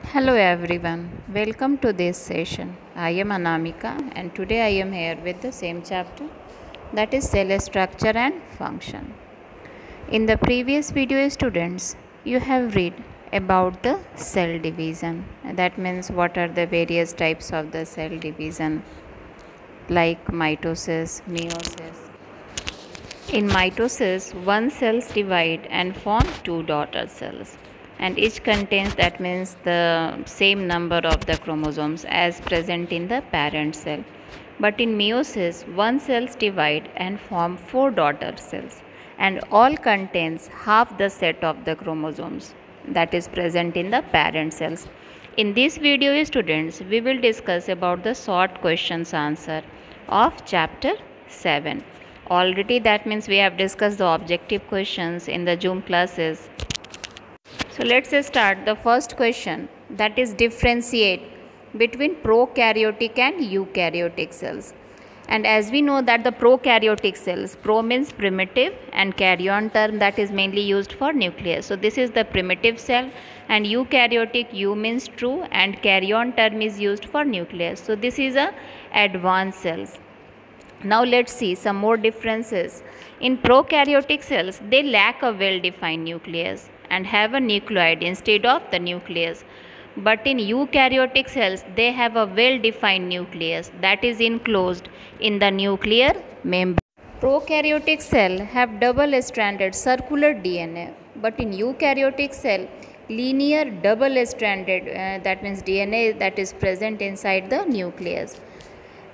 Hello everyone, welcome to this session. I am Anamika and today I am here with the same chapter, that is cell structure and function. In the previous video students, you have read about the cell division. That means what are the various types of the cell division like mitosis, meiosis. In mitosis, one cells divide and form two daughter cells, and each contains, that means, the same number of the chromosomes as present in the parent cell. But in meiosis, one cells divide and form four daughter cells, and all contains half the set of the chromosomes that is present in the parent cells. In this video students, we will discuss about the short questions answer of chapter 7. Already that means we have discussed the objective questions in the Zoom classes. So let's start the first question, that is differentiate between prokaryotic and eukaryotic cells. And as we know that the prokaryotic cells, pro means primitive and karyon term that is mainly used for nucleus. So this is the primitive cell, and eukaryotic, eu means true and karyon term is used for nucleus. So this is a advanced cells. Now let's see some more differences. In prokaryotic cells, they lack a well-defined nucleus and have a nucleoid instead of the nucleus. But in eukaryotic cells, they have a well-defined nucleus that is enclosed in the nuclear membrane. Prokaryotic cell have double-stranded circular DNA, but in eukaryotic cell, linear double-stranded, that means DNA that is present inside the nucleus.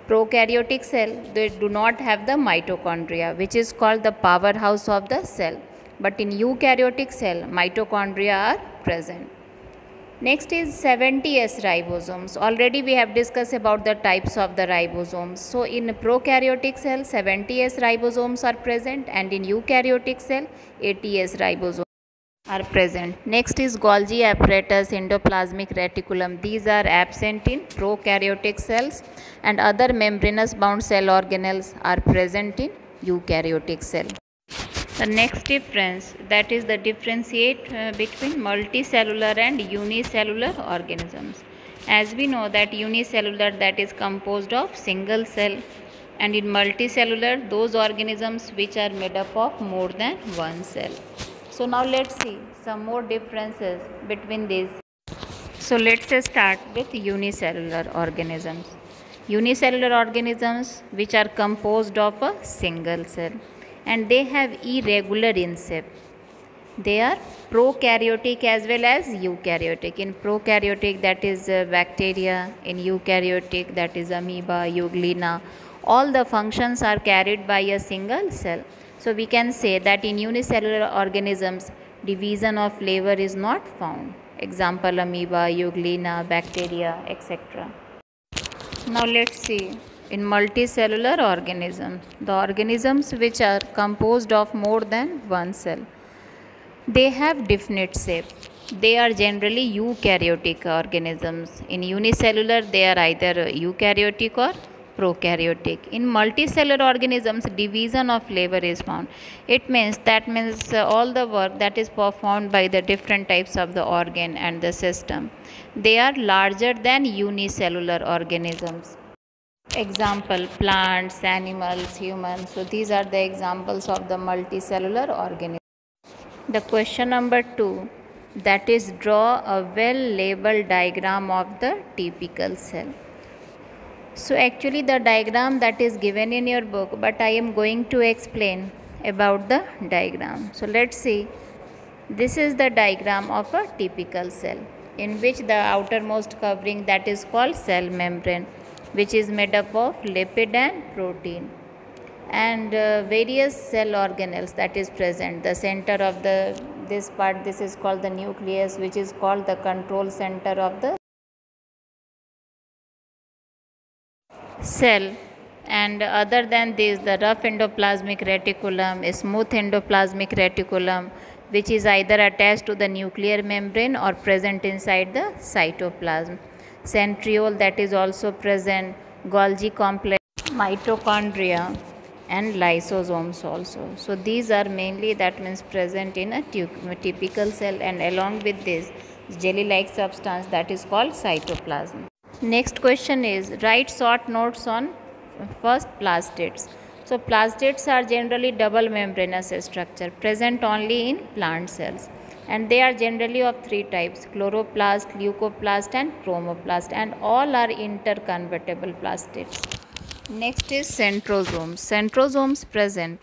Prokaryotic cell, they do not have the mitochondria, which is called the powerhouse of the cell. But in eukaryotic cell, mitochondria are present. Next is 70S ribosomes. Already we have discussed about the types of the ribosomes. So in prokaryotic cell, 70S ribosomes are present, and in eukaryotic cell, 80S ribosomes are present. Next is Golgi apparatus, endoplasmic reticulum. These are absent in prokaryotic cells, and other membranous bound cell organelles are present in eukaryotic cell. The next difference, that is the differentiate between multicellular and unicellular organisms. As we know that unicellular, that is composed of single cell, and in multicellular, those organisms which are made up of more than one cell. So now let's see some more differences between these. So let's start with unicellular organisms. Unicellular organisms which are composed of a single cell, and they have irregular in shape. They are prokaryotic as well as eukaryotic. In prokaryotic, that is bacteria. In eukaryotic, that is amoeba, euglena. All the functions are carried by a single cell. So we can say that in unicellular organisms, division of flavor is not found. Example, amoeba, euglena, bacteria, etc. Now let's see. In multicellular organisms, the organisms which are composed of more than one cell, they have definite shape. They are generally eukaryotic organisms. In unicellular, they are either eukaryotic or prokaryotic. In multicellular organisms, division of flavor is found. It means all the work that is performed by the different types of the organ and the system, they are larger than unicellular organisms. Example, plants, animals, humans. So these are the examples of the multicellular organisms. The question number 2, that is draw a well-labeled diagram of the typical cell. So actually the diagram that is given in your book, but I am going to explain about the diagram. So let's see. This is the diagram of a typical cell, in which the outermost covering, that is called cell membrane, which is made up of lipid and protein, and various cell organelles that is present. The center of this part, this is called the nucleus, which is called the control center of the cell. And other than this, the rough endoplasmic reticulum, a smooth endoplasmic reticulum, which is either attached to the nuclear membrane or present inside the cytoplasm. Centriole, that is also present. Golgi complex, mitochondria, and lysosomes also. So these are mainly, that means, present in a typical cell, and along with this, jelly-like substance, that is called cytoplasm. Next question is write short notes on first plastids. So plastids are generally double membranous structure present only in plant cells, and they are generally of three types: chloroplast, leucoplast and chromoplast, and all are interconvertible plastids. Next is centrosomes. Centrosomes present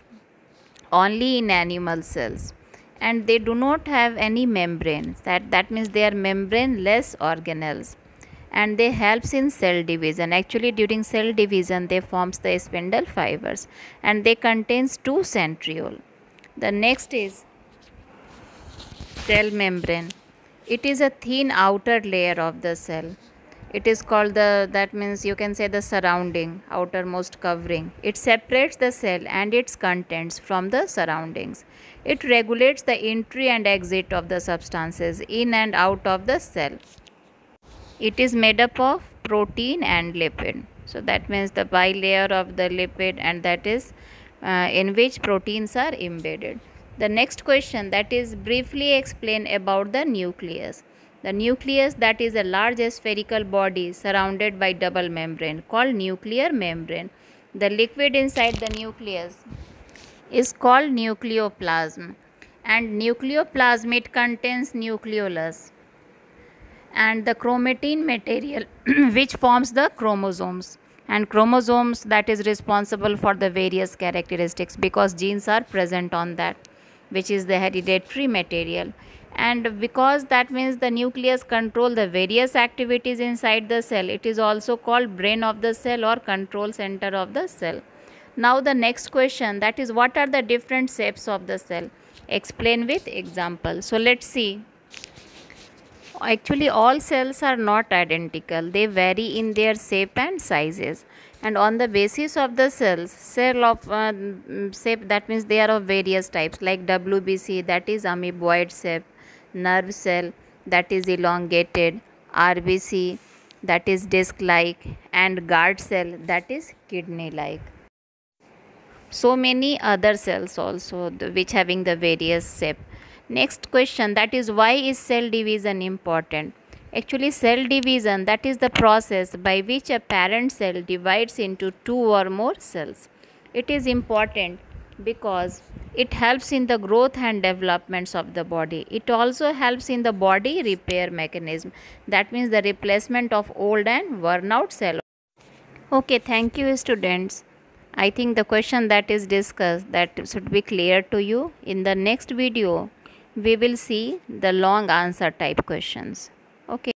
only in animal cells, and they do not have any membranes. That means they are membraneless organelles, and they helps in cell division. Actually, during cell division they forms the spindle fibers, and they contains two centriole. The next is cell membrane. It is a thin outer layer of the cell. It is called that means you can say the surrounding, outermost covering. It separates the cell and its contents from the surroundings. It regulates the entry and exit of the substances in and out of the cell. It is made up of protein and lipid. So that means the bilayer of the lipid, and that is in which proteins are embedded. The next question, that is briefly explain about the nucleus. The nucleus, that is a large spherical body surrounded by double membrane called nuclear membrane. The liquid inside the nucleus is called nucleoplasm, and nucleoplasm, it contains nucleolus and the chromatin material which forms the chromosomes, and chromosomes, that is responsible for the various characteristics because genes are present on that, which is the hereditary material. And because that means the nucleus control the various activities inside the cell, it is also called brain of the cell or control center of the cell. Now the next question, that is what are the different shapes of the cell? Explain with example. So let's see. Actually, all cells are not identical. They vary in their shape and sizes. And on the basis of the cells, cell of shape, that means they are of various types, like WBC, that is amoeboid shape, nerve cell, that is elongated, RBC, that is disc-like, and guard cell, that is kidney-like. So many other cells also which having the various shape. Next question, that is why is cell division important? Actually, cell division, that is the process by which a parent cell divides into two or more cells. It is important because it helps in the growth and developments of the body. It also helps in the body repair mechanism. That means the replacement of old and worn out cell. Okay, thank you students. I think the question that is discussed, that should be clear to you. In the next video, we will see the long answer type questions. Okay.